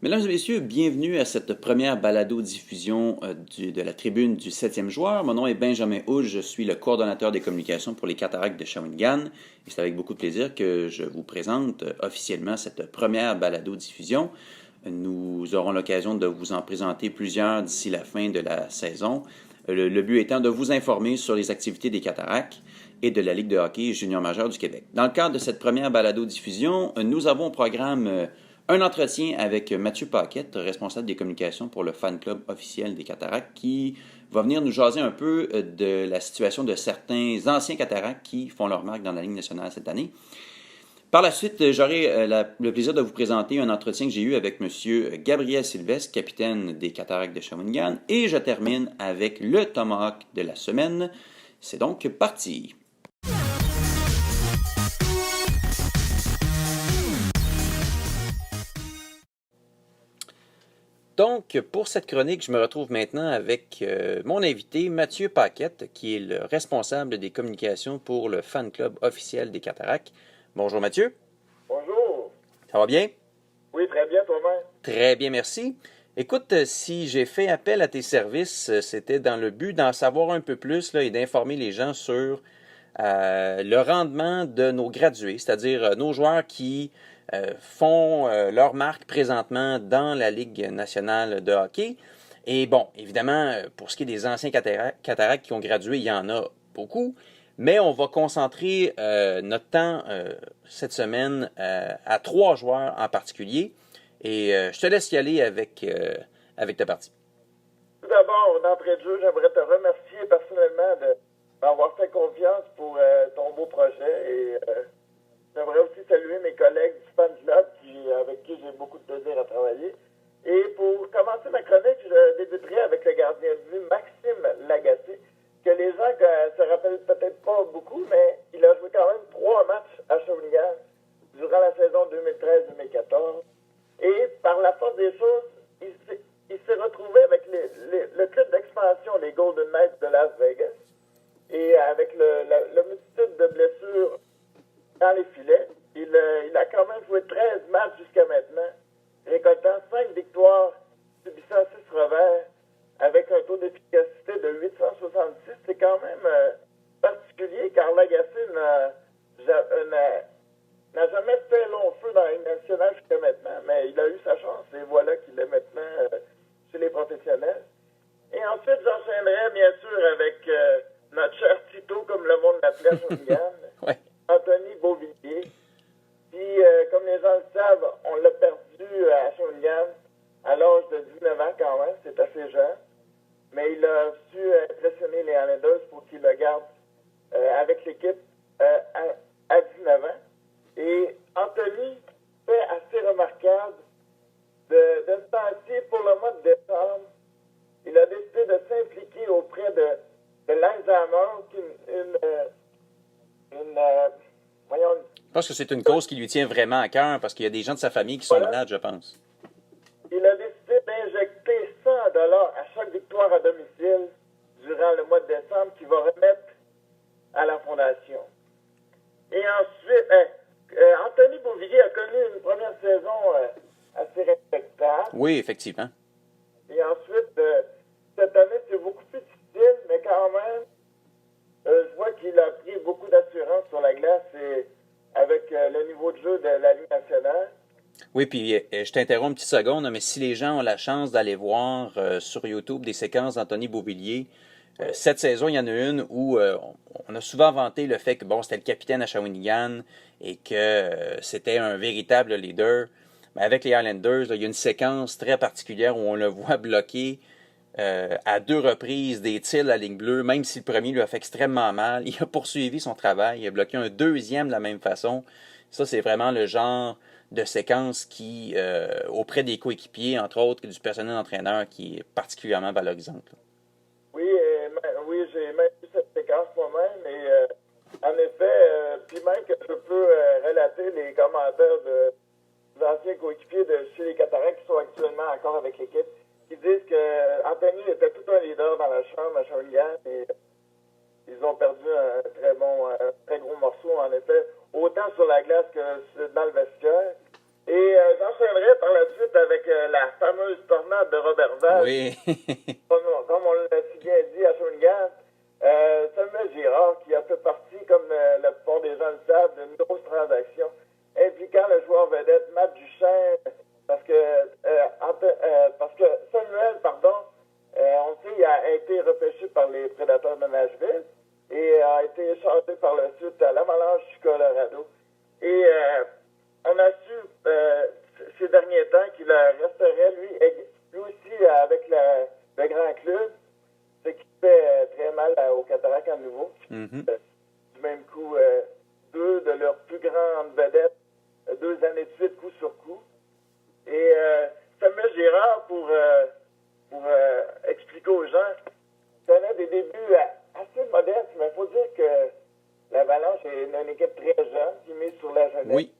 Mesdames et messieurs, bienvenue à cette première balado-diffusion de la tribune du 7e joueur. Mon nom est Benjamin Houge, je suis le coordonnateur des communications pour les Cataractes de Shawinigan. Et c'est avec beaucoup de plaisir que je vous présente officiellement cette première balado-diffusion. Nous aurons l'occasion de vous en présenter plusieurs d'ici la fin de la saison. Le but étant de vous informer sur les activités des Cataractes et de la Ligue de hockey junior majeur du Québec. Dans le cadre de cette première balado-diffusion, nous avons au programme un entretien avec Mathieu Paquette, responsable des communications pour le fan club officiel des Cataractes, qui va venir nous jaser un peu de la situation de certains anciens Cataractes qui font leur marque dans la Ligue nationale cette année. Par la suite, j'aurai le plaisir de vous présenter un entretien que j'ai eu avec M. Gabriel Sylvestre, capitaine des Cataractes de Shawinigan, et je termine avec le Tomahawk de la semaine. C'est donc parti! Donc, pour cette chronique, je me retrouve maintenant avec mon invité, Mathieu Paquette, qui est le responsable des communications pour le fan club officiel des Cataractes. Bonjour Mathieu. Bonjour. Ça va bien? Oui, très bien, toi-même. Très bien, merci. Écoute, si j'ai fait appel à tes services, c'était dans le but d'en savoir un peu plus là, et d'informer les gens sur le rendement de nos gradués, c'est-à-dire nos joueurs qui font leur marque présentement dans la Ligue nationale de hockey. Et bon, évidemment, pour ce qui est des anciens cataractes qui ont gradué, il y en a beaucoup, mais on va concentrer notre temps cette semaine à 3 joueurs en particulier. Et je te laisse y aller avec ta partie. Tout d'abord, d'entrée de jeu, j'aimerais te remercier personnellement de m'avoir fait confiance pour ton beau projet. Et j'aimerais aussi saluer mes collègues du Fan Club avec qui j'ai beaucoup de plaisir à travailler. Et pour commencer ma chronique, je débuterai avec le gardien de but Maxime Lagacé, que les gens se rappellent peut-être pas beaucoup, mais il a joué quand même 3 matchs à Shawinigan durant la saison 2013-2014. Et par la force des choses, il s'est retrouvé avec le club d'expansion, les Golden Knights de Las Vegas. Et avec la multitude de blessures dans les filets, il a quand même joué 13 matchs jusqu'à maintenant, récoltant 5 victoires, subissant 6 revers, avec un taux d'efficacité de 866. C'est quand même particulier, car Lagacé n'a jamais fait long feu dans la Ligue nationale jusqu'à maintenant, mais il a eu sa chance et voilà qu'il est maintenant chez les professionnels. Et ensuite, j'enchaînerai bien sûr avec notre cher Tito, comme le monde l'appelait à Shawinigan, Ouais. Anthony Beauvillier. Puis, comme les gens le savent, on l'a perdu à Shawinigan à l'âge de 19 ans quand même, c'est assez jeune. Mais il a su impressionner les Islanders pour qu'ils le gardent avec l'équipe à 19 ans. Et Anthony fait assez remarquable de ce temps-ci, pour le mois de décembre, il a décidé de s'impliquer auprès de l'Alzheimer, qui Je pense que c'est une cause qui lui tient vraiment à cœur parce qu'il y a des gens de sa famille qui sont malades, je pense. Il a décidé d'injecter 100 $ à chaque victoire à domicile durant le mois de décembre qu'il va remettre à la fondation. Et ensuite, Anthony Beauvillier a connu une première saison assez respectable. Oui, effectivement. Et ensuite, cette année, c'est beaucoup plus difficile, mais quand même, je vois qu'il a pris beaucoup d'assurance sur la glace et avec le niveau de jeu de la Ligue nationale. Oui, puis je t'interromps une petite seconde, mais si les gens ont la chance d'aller voir sur YouTube des séquences d'Anthony Beauvillier, cette saison, il y en a une où on a souvent vanté le fait que bon, c'était le capitaine à Shawinigan et que c'était un véritable leader. Mais avec les Highlanders, là, il y a une séquence très particulière où on le voit bloquer à 2 reprises des tirs à la ligne bleue, même si le premier lui a fait extrêmement mal. Il a poursuivi son travail, il a bloqué un deuxième de la même façon. Ça, c'est vraiment le genre de séquence qui, auprès des coéquipiers, entre autres, du personnel d'entraîneur, qui est particulièrement valorisante. Là. Oui, j'ai même vu cette séquence moi-même. Et en effet, puis même que je peux relater les commentaires des anciens coéquipiers de chez les Cataractes qui sont actuellement encore avec l'équipe, qui disent que Anthony était tout un leader dans la chambre à Shawinigan et ils ont perdu un très gros morceau en effet, autant sur la glace que dans le vestiaire. Et j'enchaînerai par la suite avec la fameuse tornade de Robert Val. Oui. Comme on l'a si bien dit à Shawinigan, Samuel Girard, qui a fait partie, comme la plupart des gens le savent, d'une grosse transaction impliquant le joueur vedette Matt Duchesne, parce que Samuel, on sait, il a été repêché par les Prédateurs de Nashville et a été échangé par la suite à l'Avalanche du Colorado. Et on a su ces derniers temps qu'il resterait, lui aussi, avec le grand club, ce qui fait très mal aux Cataractes à nouveau. Mm-hmm. Du même coup, deux de leurs plus grandes vedettes, 2 années de suite, coup sur coup. Et Samuel Girard, pour expliquer aux gens, connaît des débuts assez modestes, mais il faut dire que l'Avalanche est une équipe très jeune qui mise sur la jeunesse. Oui.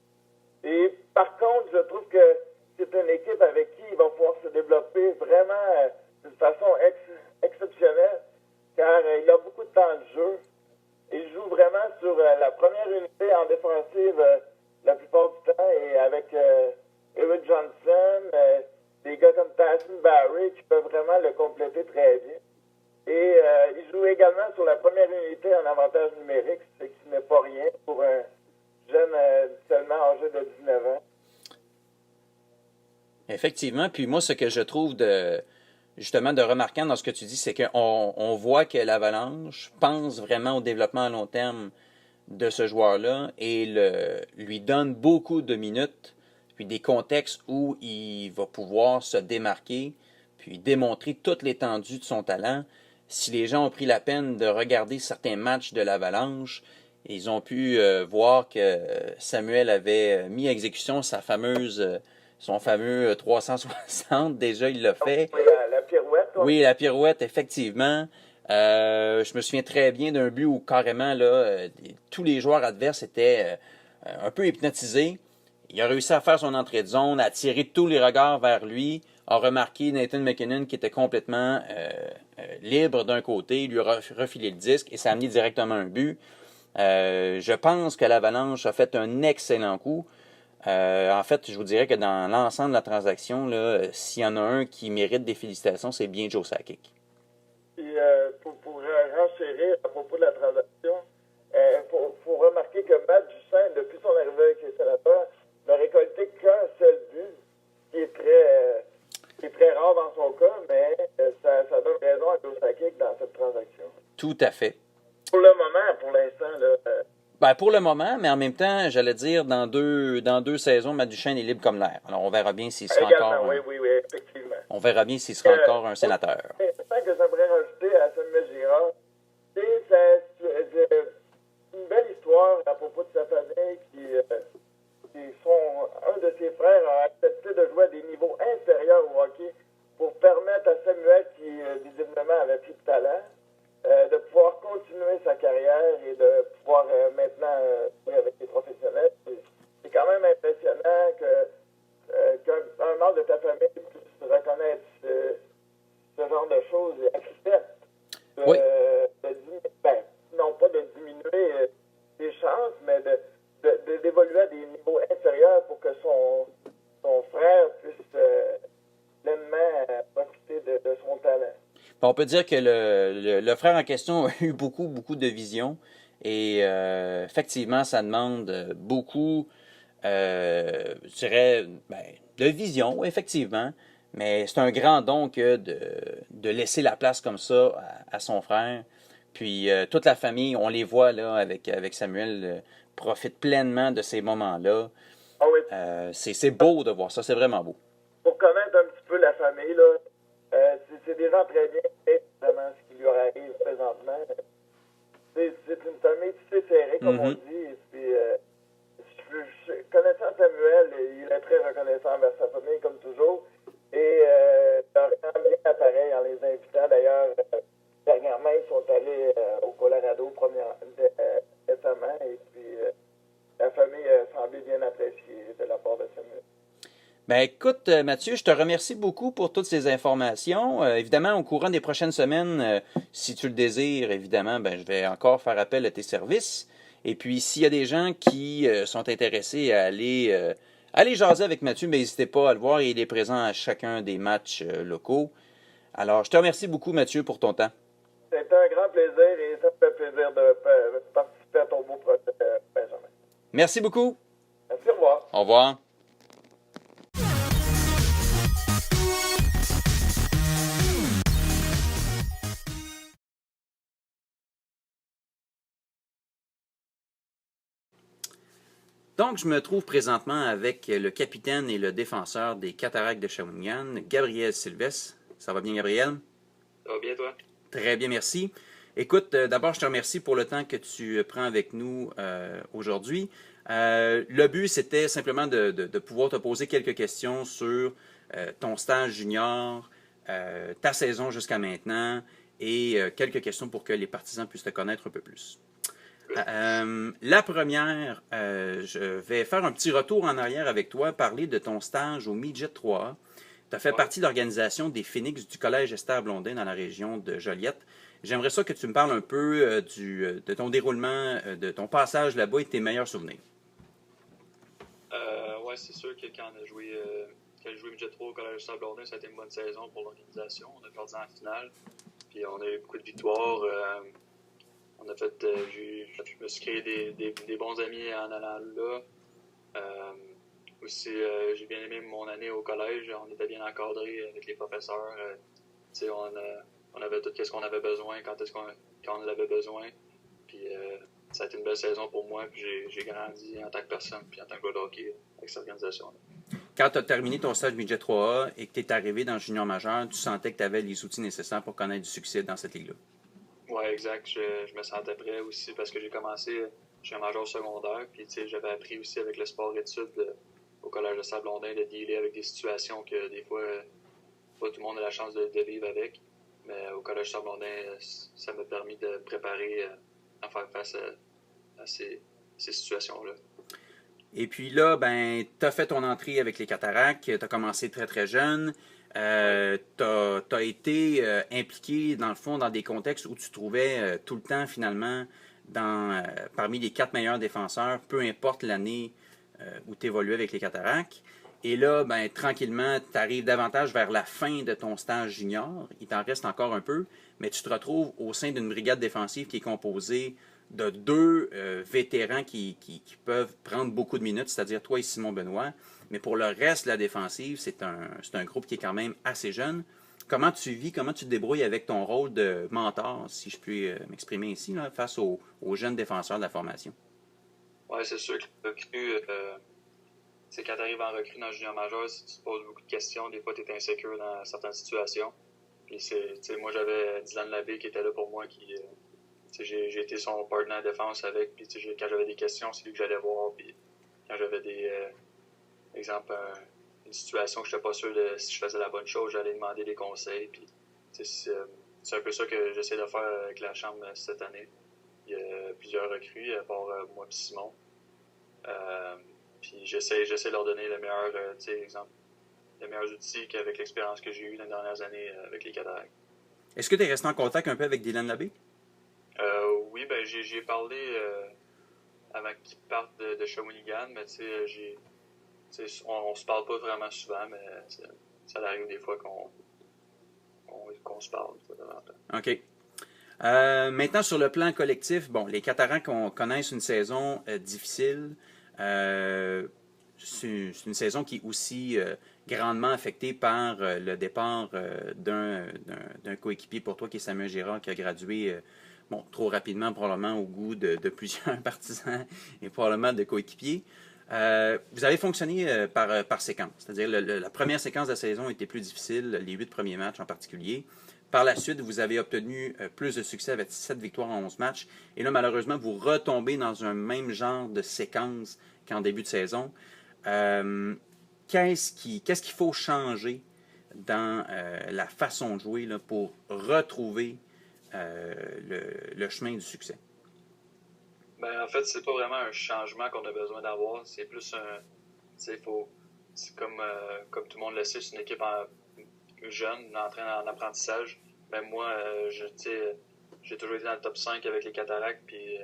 Et par contre, je trouve que c'est une équipe avec qui il va pouvoir se développer vraiment d'une façon exceptionnelle, car il a beaucoup de temps de jeu. Il joue vraiment sur la première unité en défensive la plupart du temps, et avec Eric Johnson, des gars comme Tyson Barrie qui peuvent vraiment le compléter très bien. Et il joue également sur la première unité en avantage numérique, ce qui n'est pas rien pour un jeune seulement âgé de 19 ans. Effectivement. Puis moi, ce que je trouve justement de remarquant dans ce que tu dis, c'est qu'on voit que l'Avalanche pense vraiment au développement à long terme de ce joueur-là et lui donne beaucoup de minutes, puis des contextes où il va pouvoir se démarquer, puis démontrer toute l'étendue de son talent. Si les gens ont pris la peine de regarder certains matchs de l'Avalanche, ils ont pu voir que Samuel avait mis à exécution son fameux 360. Déjà, il l'a fait. Oui, la pirouette. Oui, la pirouette, effectivement. Je me souviens très bien d'un but où carrément là, tous les joueurs adverses étaient un peu hypnotisés. Il a réussi à faire son entrée de zone, à attirer tous les regards vers lui, a remarqué Nathan MacKinnon qui était complètement libre d'un côté, il lui a refilé le disque et ça a amené directement un but. Je pense que l'Avalanche a fait un excellent coup. En fait, je vous dirais que dans l'ensemble de la transaction, là, s'il y en a un qui mérite des félicitations, c'est bien Joe Sakic. Puis, pour renchérir à propos de la transaction, faut remarquer que Matt Duchesne, depuis son arrivée avec les Sénateurs, n'a récolté qu'un seul but, qui est très rare dans son cas, mais ça donne raison à Joe Sakic dans cette transaction. Tout à fait. Pour le moment, pour l'instant, là. Pour le moment, mais en même temps, j'allais dire, dans deux saisons, Matt Duchesne est libre comme l'air. Alors, on verra bien s'il sera encore... Oui, effectivement. On verra bien s'il sera encore un sénateur. Ce que j'aimerais rajouter à Samuel Girard, c'est une belle histoire à propos de sa famille un de ses frères a accepté de jouer à des niveaux inférieurs au hockey pour permettre à Samuel, qui visiblement avait plus de talent, de pouvoir continuer sa carrière et de pouvoir maintenant jouer avec les professionnels. C'est quand même impressionnant qu'un membre de ta famille puisse reconnaître ce genre de choses et accepte non pas de diminuer ses chances, mais d'évoluer à des niveaux inférieurs pour que son frère puisse pleinement profiter de son talent. On peut dire que le frère en question a eu beaucoup de vision et effectivement, ça demande beaucoup, je dirais, de vision, effectivement, mais c'est un grand don que de laisser la place comme ça à son frère. Puis toute la famille, on les voit là avec Samuel, profite pleinement de ces moments-là. Ah oui. C'est beau de voir ça, c'est vraiment beau. Pour connaître un petit peu la famille, là, c'est des gens très bien, évidemment, ce qui lui arrive présentement. C'est une famille, serrée, comme on dit. Et puis, connaissant Samuel, il est très reconnaissant envers sa famille, comme toujours. Et ça rend bien l'appareil en les invitant. D'ailleurs, dernièrement, ils sont allés au Colorado récemment. Et puis, la famille semblait bien appréciée de la part de Samuel. Écoute, Mathieu, je te remercie beaucoup pour toutes ces informations. Évidemment, au courant des prochaines semaines, si tu le désires, évidemment, je vais encore faire appel à tes services. Et puis, s'il y a des gens qui sont intéressés à aller Allez jaser avec Mathieu, mais n'hésitez pas à le voir. Il est présent à chacun des matchs locaux. Alors, je te remercie beaucoup, Mathieu, pour ton temps. C'était un grand plaisir et ça me fait plaisir de participer à ton beau projet, Benjamin. Merci beaucoup. Merci, au revoir. Au revoir. Donc, je me trouve présentement avec le capitaine et le défenseur des Cataractes de Shawinigan, Gabriel Sylvestre. Ça va bien, Gabriel? Ça va bien, toi? Très bien, merci. Écoute, d'abord, je te remercie pour le temps que tu prends avec nous aujourd'hui. Le but, c'était simplement de pouvoir te poser quelques questions sur ton stage junior, ta saison jusqu'à maintenant et quelques questions pour que les partisans puissent te connaître un peu plus. La première, je vais faire un petit retour en arrière avec toi, parler de ton stage au Midget 3A. Tu as fait partie de l'organisation des Phoenix du Collège Esther Blondin dans la région de Joliette. J'aimerais ça que tu me parles un peu de ton déroulement, de ton passage là-bas et de tes meilleurs souvenirs. Ouais, c'est sûr que quand j'ai joué Midget 3 au Collège Esther Blondin, ça a été une bonne saison pour l'organisation. On a perdu en finale, puis on a eu beaucoup de victoires. On a fait, je me suis créé des bons amis en allant là. Aussi, j'ai bien aimé mon année au collège. On était bien encadrés avec les professeurs. On avait tout ce qu'on avait besoin quand on l'avait besoin. Puis ça a été une belle saison pour moi. Puis j'ai grandi en tant que personne puis en tant que gars de hockey avec cette organisation-là. Quand tu as terminé ton stage Midget 3A et que tu es arrivé dans le junior majeur, tu sentais que tu avais les outils nécessaires pour connaître du succès dans cette ligue-là? Oui, exact. Je me sentais prêt aussi parce que j'ai commencé chez un major secondaire. Puis j'avais appris aussi avec le sport-études au Collège de Sablondin de dealer avec des situations que des fois, pas tout le monde a la chance de vivre avec. Mais au Collège Sablondin, ça m'a permis de préparer à faire face à ces situations-là. Et puis là, ben, tu as fait ton entrée avec les Cataractes, tu as commencé très très jeune. Tu as été impliqué, dans le fond, dans des contextes où tu trouvais tout le temps, finalement, parmi les 4 meilleurs défenseurs, peu importe l'année où tu évoluais avec les Cataractes. Et là, ben, tranquillement, tu arrives davantage vers la fin de ton stage junior. Il t'en reste encore un peu, mais tu te retrouves au sein d'une brigade défensive qui est composée de 2 vétérans qui peuvent prendre beaucoup de minutes, c'est-à-dire toi et Simon Benoît. Mais pour le reste de la défensive, c'est un groupe qui est quand même assez jeune. Comment tu vis, comment tu te débrouilles avec ton rôle de mentor, si je puis m'exprimer ici, là, face aux jeunes défenseurs de la formation? Oui, c'est sûr que le recrue, c'est quand tu arrives en recrue dans le junior majeur, si tu te poses beaucoup de questions, des fois tu es insécure dans certaines situations. Puis moi j'avais Dylan Labbé qui était là pour moi, j'ai été son partenaire de défense avec, puis quand j'avais des questions, c'est lui que j'allais voir, puis quand j'avais exemple, une situation que je n'étais pas sûr de si je faisais la bonne chose, j'allais demander des conseils, puis c'est un peu ça que j'essaie de faire avec la Chambre cette année. Il y a plusieurs recrues, à part moi et Simon. Puis j'essaie de leur donner le meilleur, exemple, les meilleurs outils qu'avec l'expérience que j'ai eue dans les dernières années avec les Cataractes. Est-ce que tu es resté en contact un peu avec Dylan Labbé? Oui, ben j'ai parlé avant qu'il parte de Shawinigan, mais on se parle pas vraiment souvent, mais ça arrive des fois qu'on se parle de temps en temps. OK. Maintenant, sur le plan collectif, bon, les Cataractes connaissent une saison difficile. C'est une saison qui est aussi grandement affectée par le départ d'un coéquipier pour toi, qui est Samuel Girard, qui a gradué trop rapidement, probablement au goût de plusieurs partisans et probablement de coéquipiers. Vous avez fonctionné par séquence, c'est-à-dire la première séquence de la saison était plus difficile, les 8 premiers matchs en particulier. Par la suite, vous avez obtenu plus de succès avec 7 victoires en 11 matchs. Et là, malheureusement, vous retombez dans un même genre de séquence qu'en début de saison. Qu'est-ce qu'il faut changer dans la façon de jouer là, pour retrouver le chemin du succès? Ben, en fait, c'est pas vraiment un changement qu'on a besoin d'avoir. C'est plus c'est comme tout le monde le sait, c'est une équipe jeune, en apprentissage. Ben moi, j'ai toujours été dans le top 5 avec les Cataractes, puis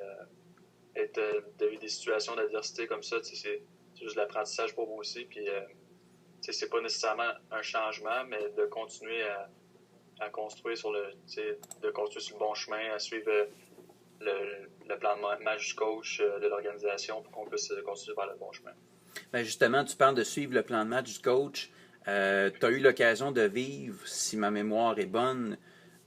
de vivre des situations d'adversité comme ça, c'est juste de l'apprentissage pour moi aussi. Puis, c'est pas nécessairement un changement, mais de continuer à construire de construire sur le bon chemin, à suivre le plan de match du coach, de l'organisation pour qu'on puisse continuer vers le bon chemin. Ben justement, tu parles de suivre le plan de match du coach. Tu as eu l'occasion de vivre, si ma mémoire est bonne,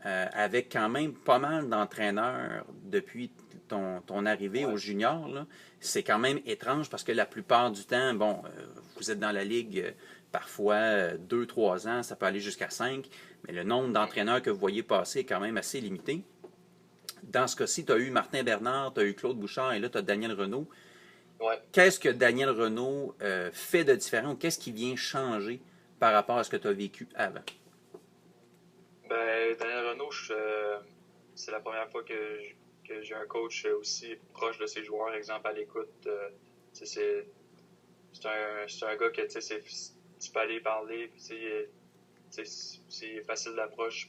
avec quand même pas mal d'entraîneurs depuis ton arrivée au junior. C'est quand même étrange parce que la plupart du temps, bon, vous êtes dans la ligue parfois 2-3 ans, ça peut aller jusqu'à 5, mais le nombre d'entraîneurs que vous voyez passer est quand même assez limité. Dans ce cas-ci, tu as eu Martin Bernard, tu as eu Claude Bouchard et là, tu as Daniel Renaud. Ouais. Qu'est-ce que Daniel Renaud fait de différent ou qu'est-ce qui vient changer par rapport à ce que tu as vécu avant? Ben, Daniel Renaud, c'est la première fois que j'ai un coach aussi proche de ses joueurs, exemple à l'écoute. C'est un gars que tu peux aller parler, c'est facile d'approche,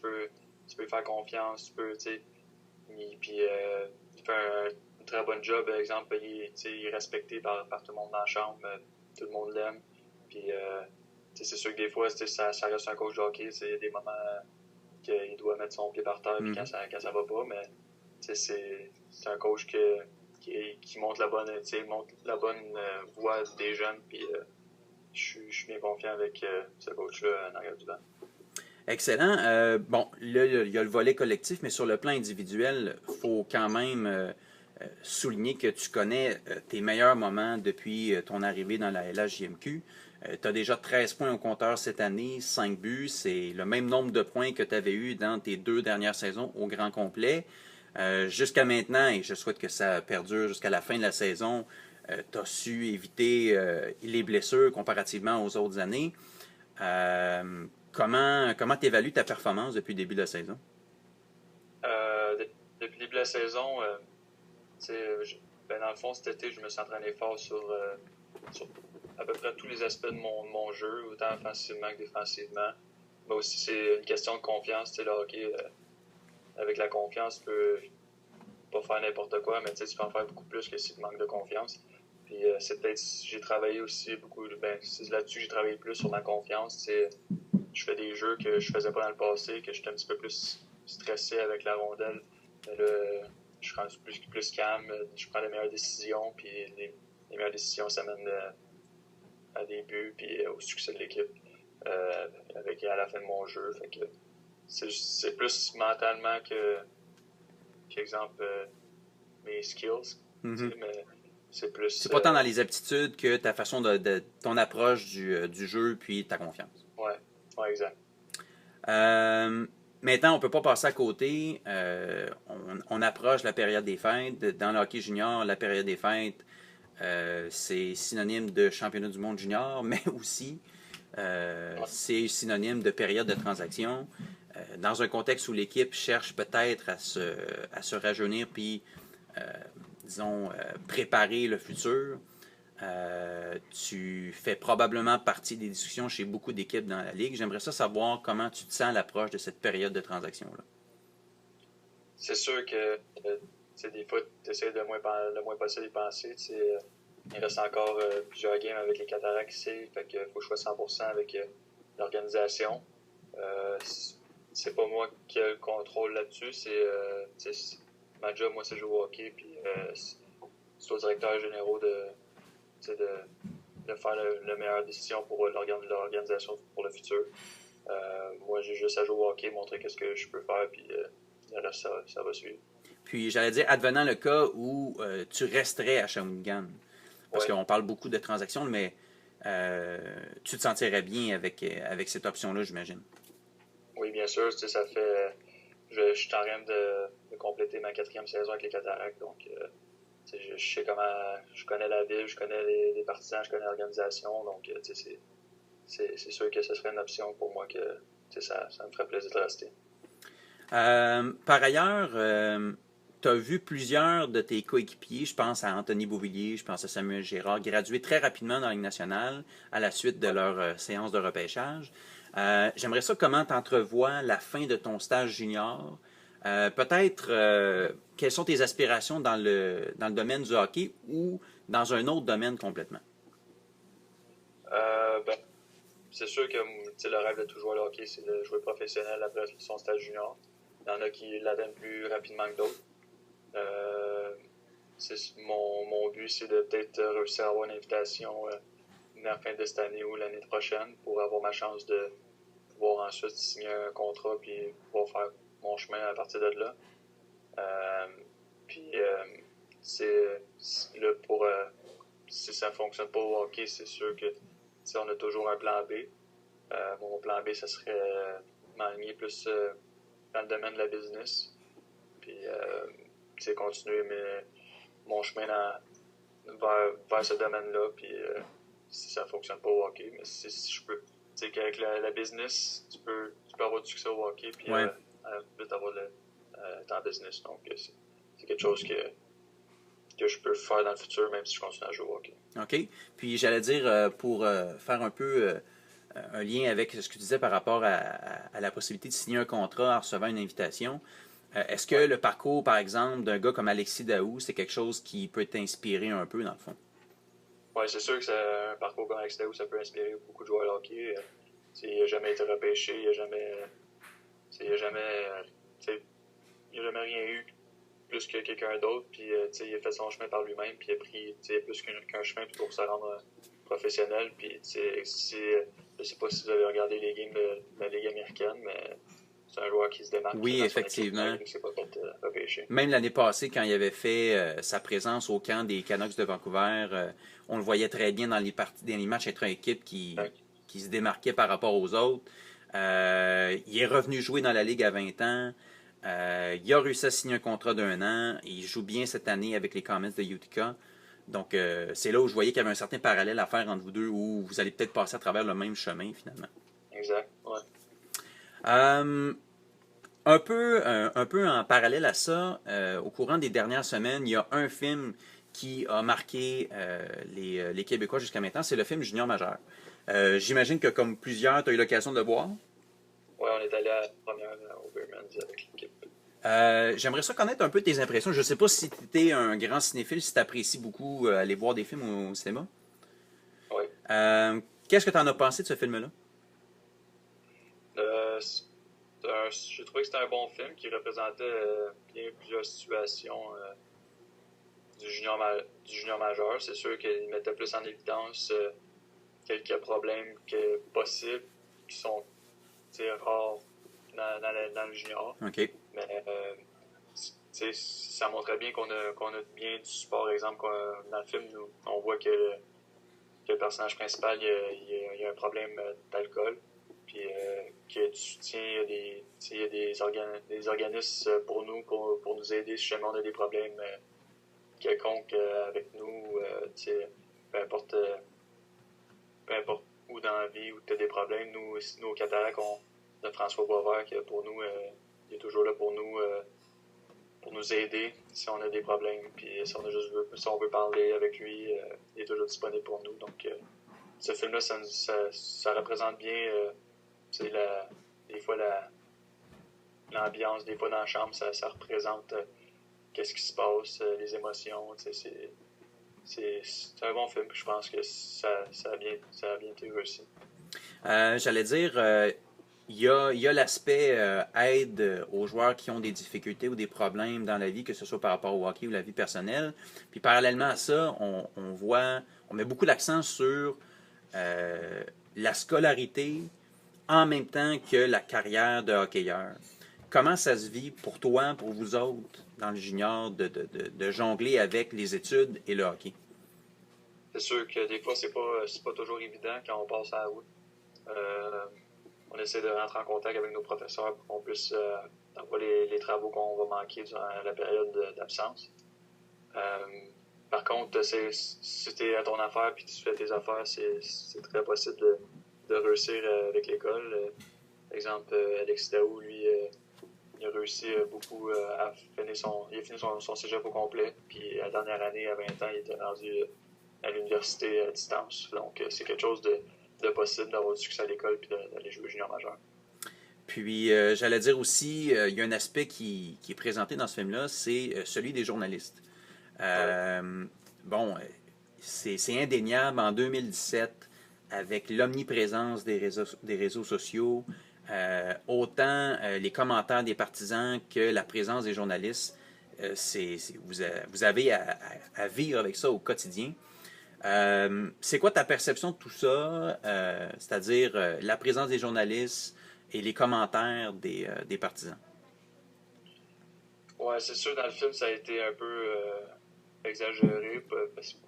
tu peux lui faire confiance, puis il fait un très bon job. Par exemple, il est respecté par tout le monde dans la chambre, tout le monde l'aime. Puis c'est sûr que des fois, ça reste un coach de hockey, il y a des moments qu'il doit mettre son pied par terre quand ça va pas, mais c'est un coach qui montre la bonne voie des jeunes, puis je suis bien confiant avec ce coach-là en arrière du banc. Excellent. Bon, là, il y a le volet collectif, mais sur le plan individuel, il faut quand même souligner que tu connais tes meilleurs moments depuis ton arrivée dans la LHJMQ. Tu as déjà 13 points au compteur cette année, 5 buts. C'est le même nombre de points que tu avais eu dans tes 2 dernières saisons au grand complet. Jusqu'à maintenant, et je souhaite que ça perdure jusqu'à la fin de la saison, tu as su éviter les blessures comparativement aux autres années. Comment tu évalues ta performance depuis le début de la saison? Depuis le début de la saison, dans le fond, cet été, je me suis entraîné fort sur à peu près tous les aspects de mon jeu, autant offensivement que défensivement. Mais aussi, c'est une question de confiance. Le hockey, avec la confiance, tu peux pas faire n'importe quoi, mais tu peux en faire beaucoup plus que si tu manques de confiance. Puis c'est peut-être, j'ai travaillé aussi beaucoup, c'est là-dessus que j'ai travaillé plus sur ma confiance. Je fais des jeux que je faisais pas dans le passé, que j'étais un petit peu plus stressé avec la rondelle. Mais là, je suis rendu plus calme, je prends les meilleures décisions, puis les meilleures décisions, ça mène à des buts, puis au succès de l'équipe à la fin de mon jeu. Fait que c'est plus mentalement qu'exemple, mes skills. Mm-hmm. Mais c'est plus... C'est pas tant dans les aptitudes que ta façon de ton approche du jeu, puis ta confiance. Ouais, exact. Maintenant, on ne peut pas passer à côté. On approche la période des fêtes. Dans le hockey junior, la période des fêtes, c'est synonyme de championnat du monde junior, mais aussi c'est synonyme de période de transaction. Dans un contexte où l'équipe cherche peut-être à se rajeunir puis, disons, préparer le futur, tu fais probablement partie des discussions chez beaucoup d'équipes dans la Ligue. J'aimerais savoir comment tu te sens à l'approche de cette période de transaction-là. C'est sûr que des fois, tu essaies le moins possible d'y penser. Il reste encore plusieurs games avec les Cataractes ici, fait qu'il faut que je sois 100% avec l'organisation. C'est pas moi qui ai le contrôle là-dessus. Ma job, moi, c'est jouer au hockey, puis c'est aux directeurs généraux de faire la meilleure décision pour l'organisation pour le futur. Moi, j'ai juste à jouer au hockey, montrer qu'est-ce que je peux faire, puis le reste, ça va suivre. Puis, j'allais dire, advenant le cas où tu resterais à Shawinigan, parce qu'on parle beaucoup de transactions, mais tu te sentirais bien avec cette option-là, j'imagine. Oui, bien sûr. Ça fait... Je suis en train de compléter ma 4e saison avec les Cataractes, donc... je sais comment, je connais la ville, je connais les partisans, je connais l'organisation, donc c'est sûr que ce serait une option pour moi que ça me ferait plaisir de rester. Par ailleurs, tu as vu plusieurs de tes coéquipiers, je pense à Anthony Beauvillier, je pense à Samuel Girard, graduer très rapidement dans la Ligue nationale à la suite de leur séance de repêchage. J'aimerais comment tu entrevois la fin de ton stage junior. Peut-être, quelles sont tes aspirations dans le domaine du hockey ou dans un autre domaine complètement? Ben, c'est sûr que le rêve de tout joueur de hockey, c'est de jouer professionnel après son stage junior. Il y en a qui l'atteignent plus rapidement que d'autres. Mon but, c'est de peut-être réussir à avoir une invitation à la fin de cette année ou l'année prochaine pour avoir ma chance de pouvoir ensuite signer un contrat puis pouvoir faire mon chemin à partir de là. Puis là, si ça ne fonctionne pas au hockey, c'est sûr que on a toujours un plan B. Mon plan B, ça serait m'aligner plus dans le domaine de la business. Puis continuer mon chemin vers ce domaine-là. Puis si ça ne fonctionne pas au hockey, mais si je peux. Tu sais qu'avec la business, tu peux avoir du succès au hockey, puis vite avoir le temps business. Donc, c'est quelque chose que je peux faire dans le futur, même si je continue à jouer au hockey. OK. Puis, j'allais dire, pour faire un peu un lien avec ce que tu disais par rapport à la possibilité de signer un contrat en recevant une invitation, est-ce que le parcours, par exemple, d'un gars comme Alexis Daou, c'est quelque chose qui peut t'inspirer un peu, dans le fond? Oui, c'est sûr que un parcours comme Alexis Daou, ça peut inspirer beaucoup de joueurs de hockey. Il n'a jamais été repêché, il n'a jamais rien eu plus que quelqu'un d'autre, puis il a fait son chemin par lui-même, puis il a pris plus qu'un chemin pour se rendre professionnel. Puis je sais pas si vous avez regardé les games de la Ligue américaine, mais c'est un joueur qui se démarque. Oui, effectivement. Équipe, pas fait repêché. Même l'année passée, quand il avait fait sa présence au camp des Canucks de Vancouver, on le voyait très bien dans les matchs intra-équipe qui se démarquaient par rapport aux autres. Il est revenu jouer dans la Ligue à 20 ans. Il a réussi à signer un contrat d'1 an. Il joue bien cette année avec les Comets de Utica. Donc, c'est là où je voyais qu'il y avait un certain parallèle à faire entre vous deux, où vous allez peut-être passer à travers le même chemin, finalement. Exact, ouais. Un peu en parallèle à ça, au courant des dernières semaines, il y a un film qui a marqué les Québécois jusqu'à maintenant, c'est le film Junior Majeur. J'imagine que comme plusieurs, tu as eu l'occasion de le voir. Oui, on est allé à la première au Bearmans avec l'équipe. J'aimerais ça connaître un peu tes impressions. Je ne sais pas si tu étais un grand cinéphile, si tu apprécies beaucoup aller voir des films au cinéma. Oui. Qu'est-ce que tu en as pensé de ce film-là? J'ai trouvé que c'était un bon film qui représentait bien plusieurs situations du junior majeur. C'est sûr qu'il mettait plus en évidence quelques problèmes que possibles qui sont rares dans le junior. OK. Mais ça montrait bien qu'on a bien du support. Par exemple, dans le film, on voit que le personnage principal, il y a un problème d'alcool. Puis qu'il y a du soutien, il y a des organismes pour nous aider si jamais on a des problèmes quelconques avec nous. Peu importe où dans la vie où tu as des problèmes. Nous au Cataract, on a François Boisvert qui pour nous, il est toujours là pour nous aider si on a des problèmes. Puis si on veut parler avec lui, il est toujours disponible pour nous. Donc ce film-là, ça représente bien des fois l'ambiance, des fois dans la chambre, ça représente qu'est-ce qui se passe, les émotions. C'est un bon film, je pense que ça a bien été réussi. J'allais dire, il y a l'aspect aide aux joueurs qui ont des difficultés ou des problèmes dans la vie, que ce soit par rapport au hockey ou la vie personnelle. Puis parallèlement à ça, on met beaucoup l'accent sur la scolarité en même temps que la carrière de hockeyeur. Comment ça se vit pour toi, pour vous autres, dans le junior, de jongler avec les études et le hockey? C'est sûr que des fois, c'est pas toujours évident quand on passe à la route. On essaie de rentrer en contact avec nos professeurs pour qu'on puisse avoir les travaux qu'on va manquer durant la période d'absence. Par contre, si tu es à ton affaire et tu fais tes affaires, c'est très possible de réussir avec l'école. Par exemple, Alexis Daou, lui, il a réussi beaucoup à finir son cégep au complet. Puis la dernière année, à 20 ans, il était rendu à l'université à distance. Donc, c'est quelque chose de possible d'avoir du succès à l'école et d'aller jouer junior majeur. Puis, j'allais dire aussi, il y a un aspect qui est présenté dans ce film-là, c'est celui des journalistes. Bon, c'est indéniable. En 2017, avec l'omniprésence des réseaux sociaux, autant les commentaires des partisans que la présence des journalistes, vous avez à vivre avec ça au quotidien. C'est quoi ta perception de tout ça, c'est-à-dire la présence des journalistes et les commentaires des partisans? Ouais, c'est sûr, dans le film, ça a été un peu exagéré, parce que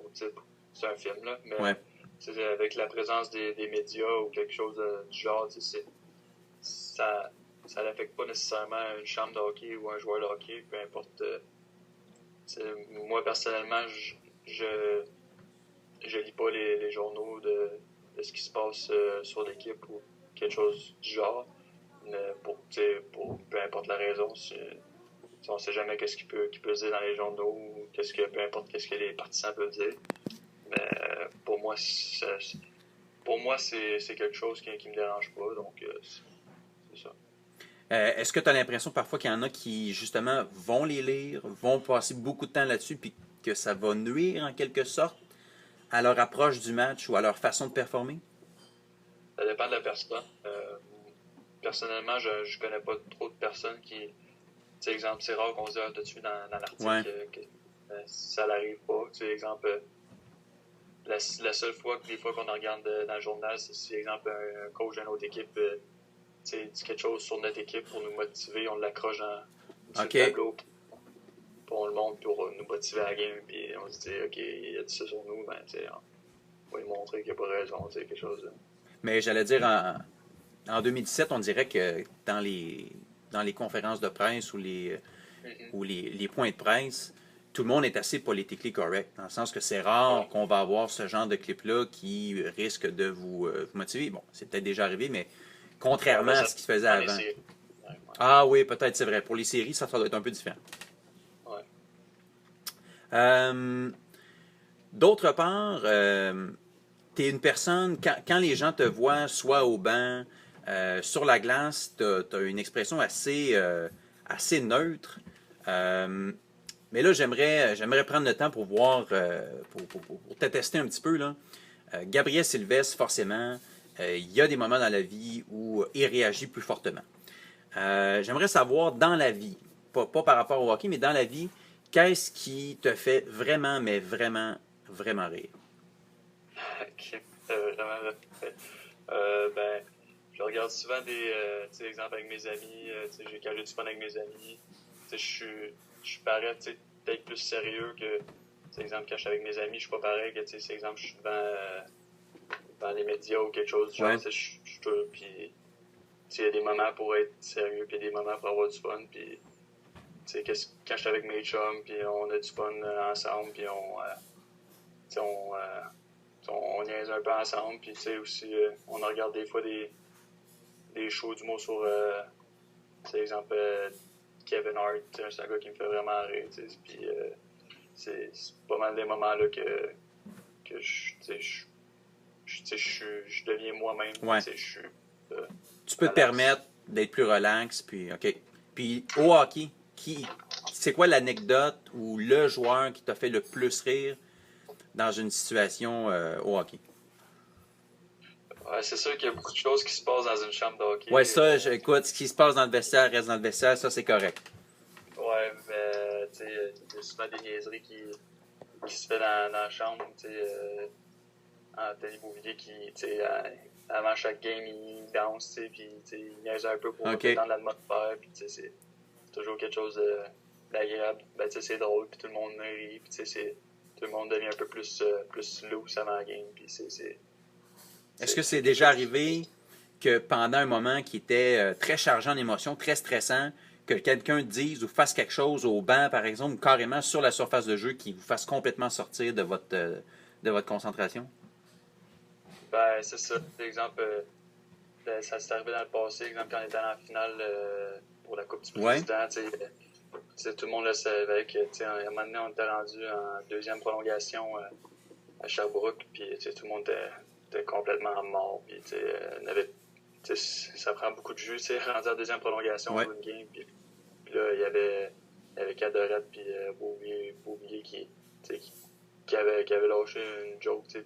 c'est un film, là, mais Ouais. avec la présence des médias ou quelque chose du genre, ça n'affecte pas nécessairement une chambre de hockey ou un joueur de hockey, peu importe. Moi, personnellement, je lis pas les journaux de ce qui se passe sur l'équipe ou quelque chose du genre, mais pour peu importe la raison, on sait jamais qu'est-ce qu'il peut se dire dans les journaux ou peu importe qu'est-ce que les partisans peuvent dire. Mais pour moi, c'est quelque chose qui me dérange pas, donc c'est ça. Est-ce que tu as l'impression parfois qu'il y en a qui, justement, vont les lire, vont passer beaucoup de temps là-dessus, puis que ça va nuire, en quelque sorte, à leur approche du match ou à leur façon de performer? Ça dépend de la personne. Personnellement, je connais pas trop de personnes qui... exemple, c'est rare qu'on se dise dessus dans l'article que ça n'arrive pas. Exemple, la seule fois que des fois qu'on regarde dans le journal, c'est si, exemple, un coach d'une autre équipe dit quelque chose sur notre équipe pour nous motiver, on l'accroche sur le tableau, puis on le montre pour nous motiver à la game, puis on se dit, OK, il a dit ça sur nous, ben, on va lui montrer qu'il n'a pas raison, quelque chose. Mais j'allais dire, en 2017, on dirait que dans les conférences de presse ou les points de presse, tout le monde est assez politically correct, dans le sens que c'est rare qu'on va avoir ce genre de clip-là qui risque de vous motiver. Bon, c'est peut-être déjà arrivé, mais contrairement à ce qui se faisait avant. Ah oui, peut-être, c'est vrai. Pour les séries, ça doit être un peu différent. D'autre part, tu es une personne, quand les gens te voient, soit au banc, sur la glace, tu as une expression assez neutre. Mais là, j'aimerais prendre le temps pour voir, pour te tester un petit peu, là. Gabriel Sylvestre, forcément, il y a des moments dans la vie où il réagit plus fortement. J'aimerais savoir, dans la vie, pas par rapport au hockey, mais dans la vie, qu'est-ce qui te fait vraiment, mais vraiment, vraiment rire? Vraiment, ben, je regarde souvent des exemples avec mes amis, quand j'ai du fun avec mes amis, je parais peut-être plus sérieux que, exemple, quand je suis avec mes amis, je suis pas pareil que, exemple, je suis devant les médias ou quelque chose du genre, puis il y a des moments pour être sérieux, puis il y a des moments pour avoir du fun, puis quand je suis avec mes chums, puis on a du fun ensemble, puis on niaise un peu ensemble, puis aussi, on regarde des fois des shows d'humour sur, exemple, Kevin Hart, c'est un gars qui me fait vraiment rire, puis c'est pas mal des moments là que je deviens moi-même, tu peux te permettre d'être plus relax, puis OK. Puis au hockey, c'est quoi l'anecdote ou le joueur qui t'a fait le plus rire dans une situation au hockey? Ouais, c'est sûr qu'il y a beaucoup de choses qui se passent dans une chambre de hockey. Ouais, ça, écoute, ce qui se passe dans le vestiaire reste dans le vestiaire, ça, c'est correct. Ouais, mais, il y a souvent des niaiseries qui se fait dans la chambre, Anthony Beauvillier qui, avant chaque game, il danse, puis il niaise un peu pour détendre l'atmosphère, puis c'est toujours quelque chose d'agréable. Ben, c'est drôle, puis tout le monde rit, puis tout le monde devient un peu plus loose avant la game, puis Est-ce que c'est déjà arrivé que pendant un moment qui était très chargé en émotions, très stressant, que quelqu'un dise ou fasse quelque chose au banc, par exemple, ou carrément sur la surface de jeu qui vous fasse complètement sortir de votre concentration? Ben, c'est ça. Par exemple, ça s'est arrivé dans le passé, exemple, quand on était en finale pour la Coupe du Président, tout le monde le savait que, à un moment donné, on était rendu en deuxième prolongation à Sherbrooke, puis tout le monde était complètement mort, puis ça prend beaucoup de jus, rendu en deuxième prolongation pour une game, puis là, il y avait Cadorette, puis Beauvillier qui avait lâché une joke, puis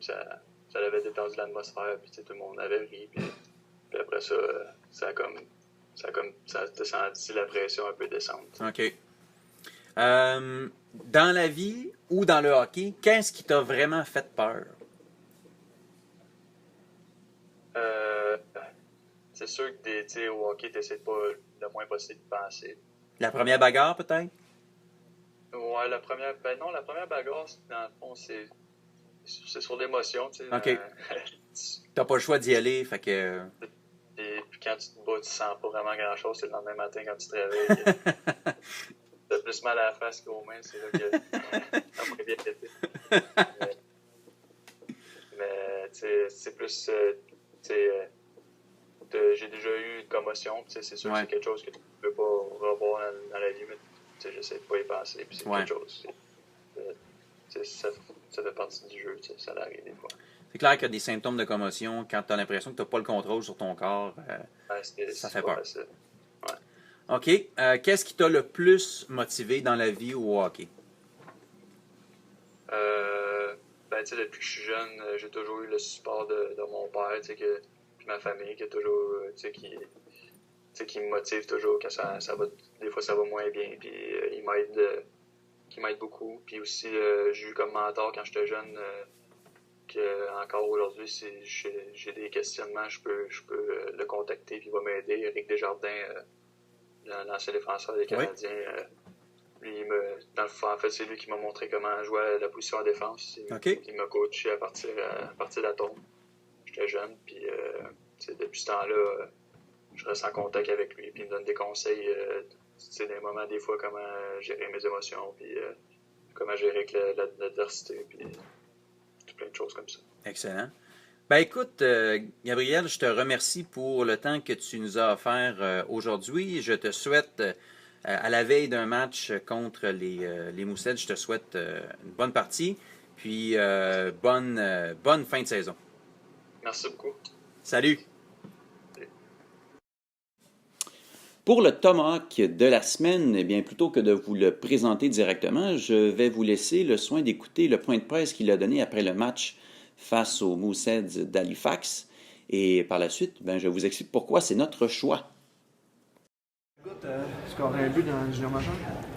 ça avait détendu l'atmosphère, puis tout le monde avait ri, puis après ça, ça a senti la pression un peu descendre. OK. Dans la vie ou dans le hockey, qu'est-ce qui t'a vraiment fait peur? C'est sûr que au hockey, tu essaies pas le moins possible de penser. La première bagarre, peut-être? Ouais, la première bagarre, dans le fond, c'est sur l'émotion, tu sais. OK. T'as pas le choix d'y aller, fait que... Et puis quand tu te bats, tu sens pas vraiment grand-chose. C'est le lendemain matin quand tu te réveilles. T'as plus mal à la face qu'aux mains, c'est là que ça pourrait bien péter. Mais c'est plus... j'ai déjà eu une commotion, c'est sûr que c'est quelque chose que tu peux pas revoir dans la vie, mais j'essaie de pas y penser, puis c'est quelque chose. Ça fait partie du jeu, ça arrive des fois. C'est clair qu'il y a des symptômes de commotion quand tu as l'impression que tu n'as pas le contrôle sur ton corps. Ça fait peur. OK. Qu'est-ce qui t'a le plus motivé dans la vie ou au hockey? Depuis que je suis jeune, j'ai toujours eu le support de mon père, puis ma famille qui est toujours, qui me motive toujours quand ça va, des fois ça va moins bien, puis qui m'aide beaucoup. Puis aussi, j'ai eu comme mentor quand j'étais jeune, que encore aujourd'hui, si j'ai des questionnements, je peux le contacter, puis il va m'aider. Éric Desjardins, l'ancien défenseur des Canadiens, lui, en fait, c'est lui qui m'a montré comment jouer à la position en défense. Il m'a coaché à partir de la tombe. J'étais jeune, puis depuis ce temps-là, je reste en contact avec lui, puis il me donne des conseils, des moments, des fois, comment gérer mes émotions, puis comment gérer avec l'adversité, puis tout plein de choses comme ça. Excellent. Ben écoute, Gabriel, je te remercie pour le temps que tu nous as offert aujourd'hui. Je te souhaite, à la veille d'un match contre les Mooseheads, je te souhaite une bonne partie, puis bonne fin de saison. Merci beaucoup. Salut. Pour le Tomahawk de la semaine, eh bien, plutôt que de vous le présenter directement, je vais vous laisser le soin d'écouter le point de presse qu'il a donné après le match face aux Mooseheads d'Halifax. Et par la suite, je vous explique pourquoi c'est notre choix. Écoute, scorer un but dans le junior majeur?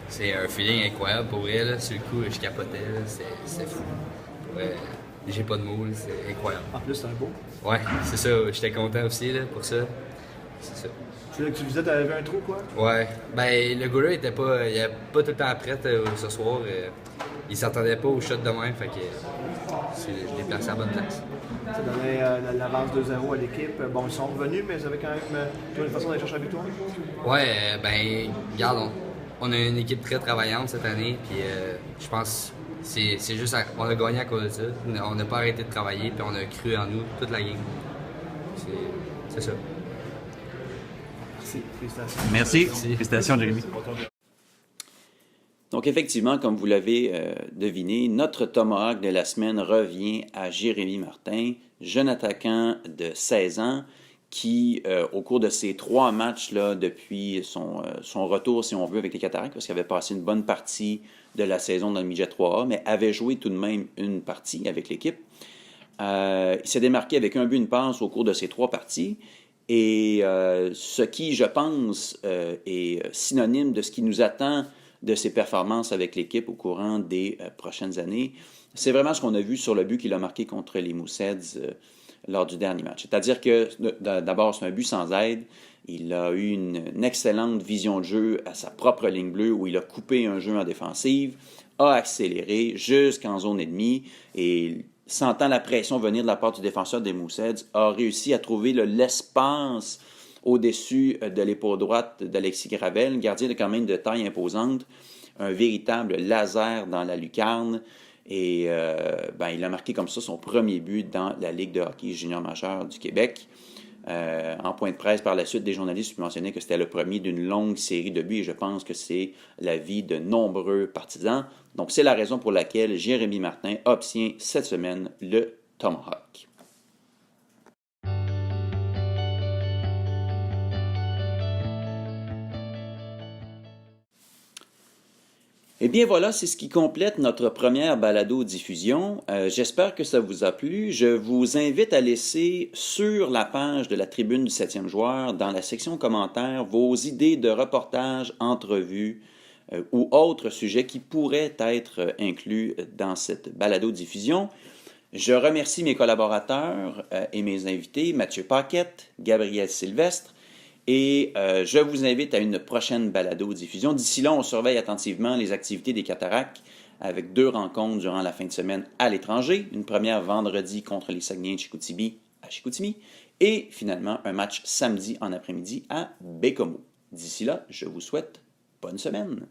C'est un feeling incroyable pour vrai. Là. Sur le coup, je capotais. C'est fou. Ouais, j'ai pas de mots. C'est incroyable. En plus, c'est un beau. Ouais, c'est ça. J'étais content aussi là, pour ça. C'est ça. C'est là que tu disais que tu avais un trou, quoi? Ouais. Ben, le gars-là, il avait pas tout le temps prêt ce soir. Il s'attendait pas au shot de même. Fait que je l'ai placé à la bonne place. Ça donnait l'avance 2-0 à l'équipe. Bon, ils sont revenus, mais ils avaient quand même une façon d'aller chercher la victoire. Ouais, regarde, on a une équipe très travaillante cette année. Puis je pense que c'est juste on a gagné à cause de ça. On n'a pas arrêté de travailler, puis on a cru en nous toute la game. C'est ça. Merci. Félicitations. Merci. Félicitations, Jérémy. Donc, effectivement, comme vous l'avez deviné, notre Tomahawk de la semaine revient à Jérémy Martin, jeune attaquant de 16 ans, qui, au cours de ces 3 matchs-là, depuis son retour, si on veut, avec les Cataractes, parce qu'il avait passé une bonne partie de la saison dans le midget 3A, mais avait joué tout de même une partie avec l'équipe. Il s'est démarqué avec un but, une passe au cours de ces 3 parties. Et ce qui, je pense, est synonyme de ce qui nous attend de ses performances avec l'équipe au courant des prochaines années. C'est vraiment ce qu'on a vu sur le but qu'il a marqué contre les Mooseheads lors du dernier match. C'est-à-dire que, d'abord, c'est un but sans aide. Il a eu une excellente vision de jeu à sa propre ligne bleue où il a coupé un jeu en défensive, a accéléré jusqu'en zone ennemie et, sentant la pression venir de la part du défenseur des Mooseheads, a réussi à trouver l'espace au-dessus de l'épaule droite d'Alexis Gravel, gardien quand même de taille imposante, un véritable laser dans la lucarne. Et il a marqué comme ça son premier but dans la Ligue de hockey junior majeur du Québec. En point de presse par la suite, des journalistes mentionnaient que c'était le premier d'une longue série de buts et je pense que c'est l'avis de nombreux partisans. Donc c'est la raison pour laquelle Jérémy Martin obtient cette semaine le Tomahawk. Eh bien voilà, c'est ce qui complète notre première balado-diffusion. J'espère que ça vous a plu. Je vous invite à laisser sur la page de la Tribune du 7e joueur, dans la section commentaires, vos idées de reportages, entrevues ou autres sujets qui pourraient être inclus dans cette balado-diffusion. Je remercie mes collaborateurs et mes invités, Mathieu Paquette, Gabriel Sylvestre, et je vous invite à une prochaine balado-diffusion. D'ici là, on surveille attentivement les activités des Cataractes avec 2 rencontres durant la fin de semaine à l'étranger. Une première vendredi contre les Saguenayens de Chicoutimi à Chicoutimi et finalement un match samedi en après-midi à Bécomo. D'ici là, je vous souhaite bonne semaine.